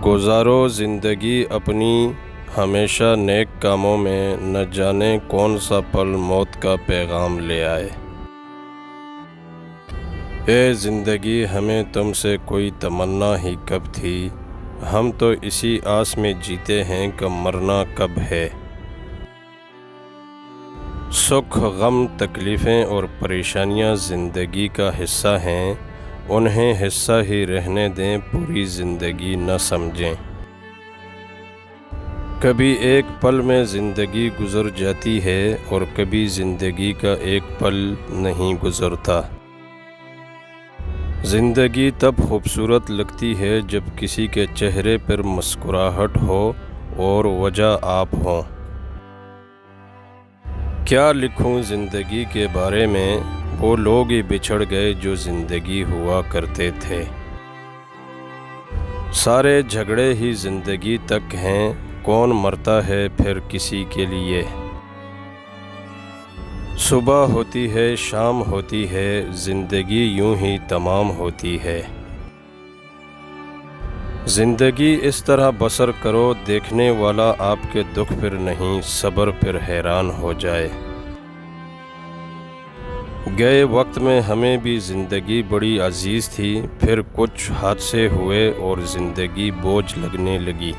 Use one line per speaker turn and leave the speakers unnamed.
گزارو زندگی اپنی ہمیشہ نیک کاموں میں، نہ جانے کون سا پل موت کا پیغام لے آئے۔ اے زندگی ہمیں تم سے کوئی تمنا ہی کب تھی، ہم تو اسی آس میں جیتے ہیں کہ مرنا کب ہے۔ سکھ، غم، تکلیفیں اور پریشانیاں زندگی کا حصہ ہیں، انہیں حصہ ہی رہنے دیں، پوری زندگی نہ سمجھیں۔ کبھی ایک پل میں زندگی گزر جاتی ہے اور کبھی زندگی کا ایک پل نہیں گزرتا۔ زندگی تب خوبصورت لگتی ہے جب کسی کے چہرے پر مسکراہٹ ہو اور وجہ آپ ہوں۔ کیا لکھوں زندگی کے بارے میں، وہ لوگ ہی بچھڑ گئے جو زندگی ہوا کرتے تھے۔ سارے جھگڑے ہی زندگی تک ہیں، کون مرتا ہے پھر کسی کے لیے۔ صبح ہوتی ہے، شام ہوتی ہے، زندگی یوں ہی تمام ہوتی ہے۔ زندگی اس طرح بسر کرو، دیکھنے والا آپ کے دکھ پر نہیں، صبر پر حیران ہو جائے۔ گئے وقت میں ہمیں بھی زندگی بڑی عزیز تھی، پھر کچھ حادثے ہوئے اور زندگی بوجھ لگنے لگی۔